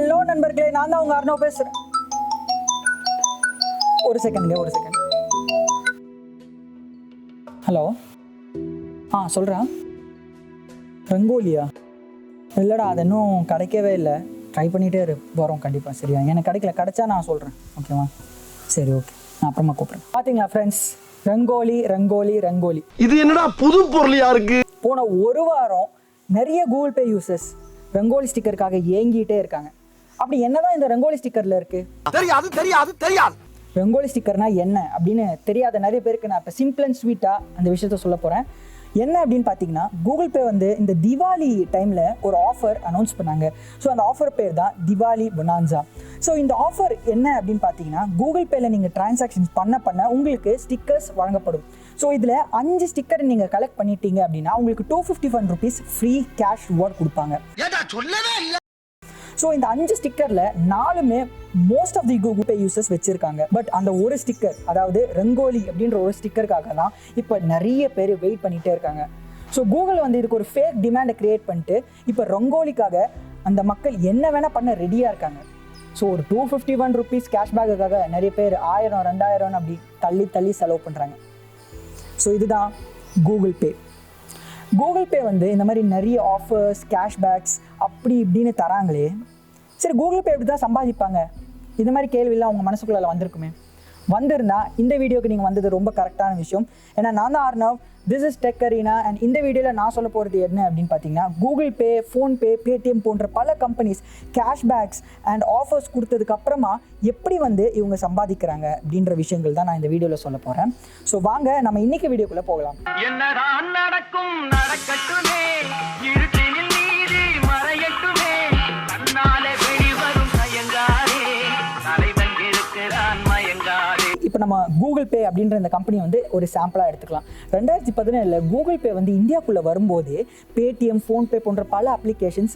Hello நண்பர்களே, நான் தான் உங்க அர்ணவ் பேசுறேன். ஒரு செகண்ட். ஹலோ, சொல்கிறேன். ரங்கோலியா? இல்லைடா, அது இன்னும் கிடைக்கவே இல்லை. ட்ரை பண்ணிகிட்டே வரோம் கண்டிப்பாக. சரியா, எனக்கு கிடைச்சா நான் சொல்கிறேன். ஓகேவா? சரி, ஓகே, நான் அப்புறமா கூப்பிட்றேன். பார்த்தீங்களா ஃப்ரெண்ட்ஸ், ரங்கோலி. இது என்னடா புது பொருளியா இருக்கு? போன ஒரு வாரம் நிறைய கூகுள் பே யூசர்ஸ் ரங்கோலி ஸ்டிக்கருக்காக ஏங்கிட்டே இருக்காங்க. அப்படி என்னதான் இந்த ரங்கோலி ஸ்டிக்கர்ல இருக்கு? தெரியாது. ரங்கோலி ஸ்டிக்கர்னா என்ன அப்படின்னு தெரியாத நிறைய பேருக்கு நான் இப்போ சிம்பிள் அண்ட் ஸ்வீட்டாக அந்த விஷயத்த சொல்ல போகிறேன். என்ன அப்படின்னு பார்த்தீங்கன்னா, கூகுள் பே வந்து இந்த திவாலி டைமில் ஒரு ஆஃபர் அனௌன்ஸ் பண்ணாங்க. ஸோ அந்த ஆஃபர் பேர் தான் திவாலி பொனான்சா. ஸோ இந்த ஆஃபர் என்ன அப்படின்னு பார்த்தீங்கன்னா, கூகுள் பேயில் நீங்கள் டிரான்சாக்ஷன்ஸ் பண்ண உங்களுக்கு ஸ்டிக்கர்ஸ் வழங்கப்படும். ஸோ இதில் 5 ஸ்டிக்கர் நீங்கள் கலெக்ட் பண்ணிட்டீங்க அப்படின்னா உங்களுக்கு 251 rupees ஃப்ரீ கேஷ் ரிவார்ட் கொடுப்பாங்க. ஸோ இந்த 5 ஸ்டிக்கரில் 4மே most of the Google Pay users வச்சுருக்காங்க. பட் அந்த ஒரு ஸ்டிக்கர், அதாவது ரங்கோலி அப்படின்ற ஒரு ஸ்டிக்கருக்காக தான் இப்போ நிறைய பேர் வெயிட் பண்ணிகிட்டே இருக்காங்க. ஸோ கூகுள் வந்து இதுக்கு ஒரு ஃபேக் டிமாண்டை க்ரியேட் பண்ணிட்டு இப்போ ரங்கோலிக்காக அந்த மக்கள் என்ன வேணால் பண்ண ரெடியாக இருக்காங்க. ஸோ ஒரு 251 rupees கேஷ்பேக்குக்காக நிறைய பேர் 1000, 2000 அப்படி தள்ளி செலவு பண்ணுறாங்க. ஸோ இதுதான் கூகுள் பே வந்து இந்த மாதிரி நிறைய ஆஃபர்ஸ், கேஷ்பேக்ஸ் அப்படி இப்படின்னு தராங்களே. சரி, கூகுள் பே எப்படி தான் சம்பாதிப்பாங்க? இந்த மாதிரி கேள்வியெல்லாம் உங்கள் மனசுக்குள்ள வந்திருந்தா இந்த வீடியோக்கு நீங்கள் வந்தது ரொம்ப கரெக்டான விஷயம். ஏன்னா நான் தான் Arnav, this is tech arena. And இந்த வீடியோவில் நான் சொல்ல போகிறது என்ன அப்படின்னு பார்த்தீங்கன்னா, கூகுள் பே, ஃபோன்பே, பேடிஎம் போன்ற பல கம்பெனிஸ் கேஷ்பேக்ஸ் அண்ட் ஆஃபர்ஸ் கொடுத்ததுக்கு அப்புறமா எப்படி வந்து இவங்க சம்பாதிக்கிறாங்க அப்படின்ற விஷயங்கள் தான் நான் இந்த வீடியோவில் சொல்ல போகிறேன். ஸோ வாங்க நம்ம இன்னைக்கு வீடியோக்குள்ளே போகலாம். இப்போ நம்ம கூகுள் பே அப்படின்ற இந்த கம்பெனி வந்து ஒரு சாம்பிளாக எடுத்துக்கலாம். 2017 கூகுள் பே வந்து இந்தியாவுக்குள்ளே வரும்போது பேடிஎம், ஃபோன்பே போன்ற பல அப்ளிகேஷன்ஸ்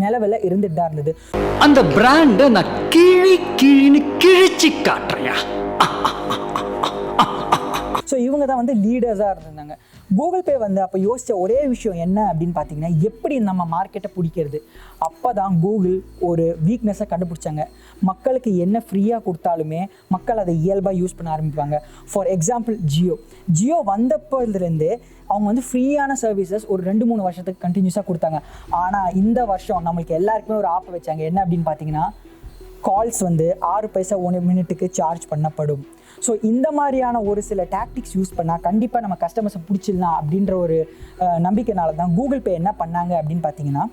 நிலவில் இருந்துட்டு தான் இருந்தது. அந்த பிராண்டை நான் கிழின்னு கிழிச்சு காட்டுறேன். ஸோ இவங்க தான் வந்து லீடர்ஸாக இருந்திருந்தாங்க. கூகுள் பே வந்து அப்போ யோசித்த ஒரே விஷயம் என்ன அப்படின்னு பார்த்தீங்கன்னா, எப்படி நம்ம மார்க்கெட்டை பிடிக்கிறது. அப்போ தான் கூகுள் ஒரு வீக்னஸை கண்டுபிடிச்சாங்க. மக்களுக்கு என்ன ஃப்ரீயாக கொடுத்தாலுமே மக்கள் அதை இயல்பாக யூஸ் பண்ண ஆரம்பிப்பாங்க. ஃபார் எக்ஸாம்பிள் ஜியோ வந்தப்போலேருந்து அவங்க வந்து ஃப்ரீயான சர்வீசஸ் ஒரு 2-3 வருஷத்துக்கு கண்டினியூஸாக கொடுத்தாங்க. ஆனால் இந்த வருஷம் நம்மளுக்கு எல்லாருக்குமே ஒரு ஆப் வச்சாங்க. என்ன அப்படின்னு பார்த்தீங்கன்னா, கால்ஸ் வந்து 6 பைசா 1 மினிட்டுக்கு சார்ஜ் பண்ணப்படும். ஸோ இந்த மாதிரியான ஒரு சில டாக்டிக்ஸ் யூஸ் பண்ணால் கண்டிப்பாக நம்ம கஸ்டமர்ஸை பிடிச்சிடலாம் அப்படின்ற ஒரு நம்பிக்கைனால தான் கூகுள் பே என்ன பண்ணாங்க அப்படின்னு பார்த்தீங்கன்னா,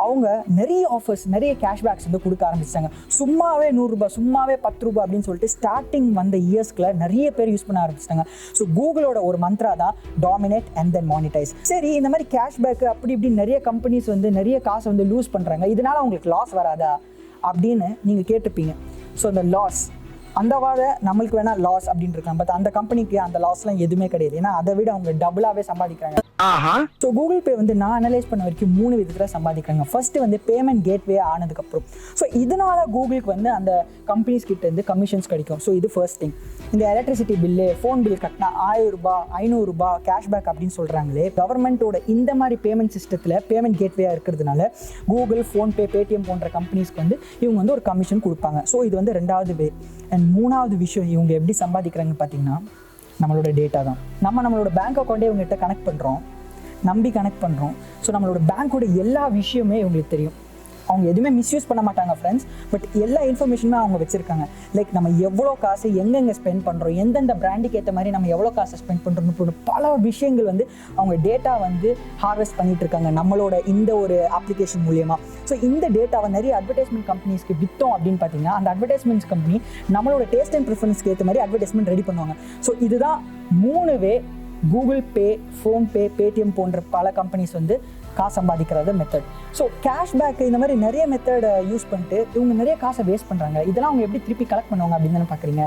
அவங்க நிறைய ஆஃபர்ஸ், நிறைய கேஷ்பேக்ஸ் வந்து கொடுக்க ஆரம்பிச்சாங்க. சும்மாவே 100 ரூபாய், சும்மாவே 10 ரூபாய் அப்படின்னு சொல்லிட்டு ஸ்டார்டிங் வந்த இயர்ஸ்க்குள்ள நிறைய பேர் யூஸ் பண்ண ஆரம்பிச்சிட்டாங்க. ஸோ கூகுளோட ஒரு மந்த்ரா தான் டாமினேட் அண்ட் தென் மானிட்டைஸ். சரி, இந்த மாதிரி கேஷ்பேக் அப்படி இப்படி நிறைய கம்பெனிஸ் வந்து நிறைய காசை வந்து லூஸ் பண்ணுறாங்க. இதனால அவங்களுக்கு லாஸ் வராதா அப்படின்னு நீங்கள் கேட்டுப்பீங்க. ஸோ அந்த லாஸ், அந்த வார நம்மளுக்கு வேணால் லாஸ் அப்படின்னு இருக்கலாம். பட் அந்த கம்பெனிக்கு அந்த லாஸ்லாம் எதுவுமே கிடையாது. ஏன்னா அதை விட அவங்க டபுளாகவே சம்பாதிக்கிறாங்க. ஸோ கூகுள் பே வந்து நான் அனலைஸ் பண்ண வரைக்கும் 3 விதத்தில் சம்பாதிக்கிறாங்க. ஃபர்ஸ்ட்டு வந்து பேமெண்ட் கேட்வே ஆனதுக்கப்புறம். ஸோ இதனால கூகுளுக்கு வந்து அந்த கம்பெனிஸ் கிட்ட இருந்து கமிஷன்ஸ் கிடைக்கும். ஸோ இது ஃபர்ஸ்ட் திங். இந்த எலக்ட்ரிசிட்டி பில்லு, ஃபோன் பில் கட்டினா 1000 ரூபாய், 500 ரூபாய் கேஷ்பேக் அப்படின்னு சொல்கிறாங்களே. கவர்மெண்ட்டோட இந்த மாதிரி பேமெண்ட் சிஸ்டத்தில் பேமெண்ட் கேட்வேயாக இருக்கிறதுனால கூகுள், ஃபோன்பே, பேடிஎம் போன்ற கம்பெனிஸ்க்கு வந்து இவங்க வந்து ஒரு கமிஷன் கொடுப்பாங்க. ஸோ இது வந்து 2வது வே. அண்ட் 3வது விஷயம் இவங்க எப்படி சம்பாதிக்கிறாங்கன்னு பார்த்தீங்கன்னா, நம்மளோட டேட்டா தான். நம்மளோட பேங்க் அக்கௌண்ட்டே இவங்ககிட்ட கனெக்ட் பண்ணுறோம். ஸோ நம்மளோட பேங்க்கோட எல்லா விஷயமே இவங்களுக்கு தெரியும். அவங்க எதுவுமே மிஸ்யூஸ் பண்ண மாட்டாங்க ஃப்ரெண்ட்ஸ். பட் எல்லா இன்ஃபர்மேஷனுமே அவங்க வச்சுருக்காங்க. லைக் நம்ம எவ்வளோ காசு எங்கெங்கே ஸ்பெண்ட் பண்ணுறோம், எந்தெந்த பிராண்டுக்கு ஏற்ற மாதிரி நம்ம எவ்வளோ காசை ஸ்பெண்ட் பண்ணுறோம்னு போன்ற பல விஷயங்கள் வந்து அவங்க டேட்டா வந்து ஹார்வெஸ்ட் பண்ணிகிட்டு இருக்காங்க நம்மளோட இந்த ஒரு அப்ளிகேஷன் மூலியமாக. ஸோ இந்த டேட்டாவை நிறைய அட்வர்டைஸ்மெண்ட் கம்பெனிஸ்க்கு விற்றோம் அப்படின்னு பார்த்தீங்கன்னா, அந்த அட்வர்டைஸ்மெண்ட்ஸ் கம்பெனி நம்மளோட டேஸ்ட் அண்ட் ப்ரிஃபரன்ஸ்க்கு ஏற்ற மாதிரி அட்வர்டைஸ்மெண்ட் ரெடி பண்ணுவாங்க. ஸோ இதுதான் 3 வே கூகுள் பே, ஃபோன்பே, பேடிஎம் போன்ற பல கம்பெனிஸ் வந்து காசு சம்பாதிக்கிறது மெத்தட். ஸோ கேஷ்பேக் இந்த மாதிரி நிறைய மெத்தடை யூஸ் பண்ணிட்டு இவங்க நிறைய காசை வேஸ்ட் பண்ணுறாங்க. இதெல்லாம் அவங்க எப்படி திருப்பி கலெக்ட் பண்ணுவாங்க அப்படின்னு தானே பார்க்குறீங்க.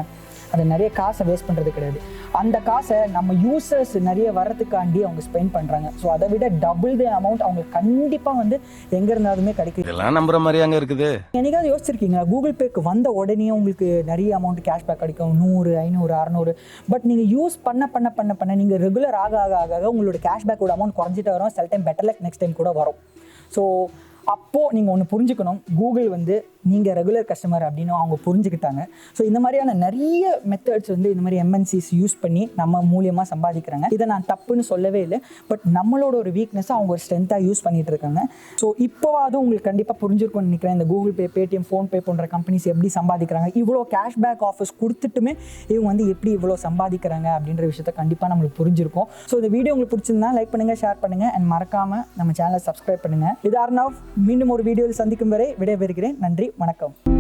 அது நிறைய காசை வேஸ்ட் பண்ணுறது கிடையாது. அந்த காசை நம்ம யூசர்ஸ் நிறைய வர்றதுக்காண்டி அவங்க ஸ்பெண்ட் பண்ணுறாங்க. ஸோ அதை விட டபுள் தி அமௌண்ட் அவங்களுக்கு கண்டிப்பாக வந்து எங்கே இருந்தாலுமே கிடைக்கும். இதெல்லாம் நம்புற மாதிரி அங்கே இருக்குது. என்னைக்காவது யோசிச்சிருக்கீங்க, கூகுள் பேக்கு வந்த உடனே உங்களுக்கு நிறைய அமௌண்ட் கேஷ்பேக் கிடைக்கும், 100, 500, 600. பட் நீங்கள் யூஸ் பண்ண நீங்கள் ரெகுலர் ஆக உங்களோட கேஷ்பேக்கோட அமௌண்ட் குறைஞ்சிட்டு வரும். சில time better luck next time கூட வரும். ஸோ அப்போது நீங்கள் ஒன்று புரிஞ்சுக்கணும், கூகுள் வந்து நீங்கள் ரெகுலர் கஸ்டமர் அப்படின்னு அவங்க புரிஞ்சுக்கிட்டாங்க. ஸோ இந்த மாதிரியான நிறைய மெத்தட்ஸ் வந்து இந்த மாதிரி எம்என்சிஸ் யூஸ் பண்ணி நம்ம மூலியமாக சம்பாதிக்கிறாங்க. இதை நான் தப்புன்னு சொல்லவே இல்லை, பட் நம்மளோட ஒரு வீக்னஸை அவங்க ஒரு ஸ்ட்ரென்த்தாக யூஸ் பண்ணிட்டு இருக்காங்க. ஸோ இப்போவாதும் உங்களுக்கு கண்டிப்பாக புரிஞ்சிருக்கும்னு நினைக்கிறேன், இந்த கூகுள் பே, பேடிஎம், ஃபோன்பே போன்ற கம்பெனிஸ் எப்படி சம்பாதிக்கிறாங்க, இவ்வளோ கேஷ்பேக் ஆஃபர்ஸ் கொடுத்துட்டுமே இவங்க வந்து எப்படி இவ்வளோ சம்பாதிக்கிறாங்க அப்படின்ற விஷயத்த கண்டிப்பாக நம்மளுக்கு புரிஞ்சிருக்கும். ஸோ இந்த வீடியோ உங்களுக்கு பிடிச்சிருந்தா லைக் பண்ணுங்கள், ஷேர் பண்ணுங்கள், அண்ட் மறக்காமல் நம்ம சேனலை சப்ஸ்கிரைப் பண்ணுங்கள். இது அர்ணவ். மீண்டும் ஒரு வீடியோவில் சந்திக்கும் வரை விடைபெறுகிறேன். நன்றி, வணக்கம்.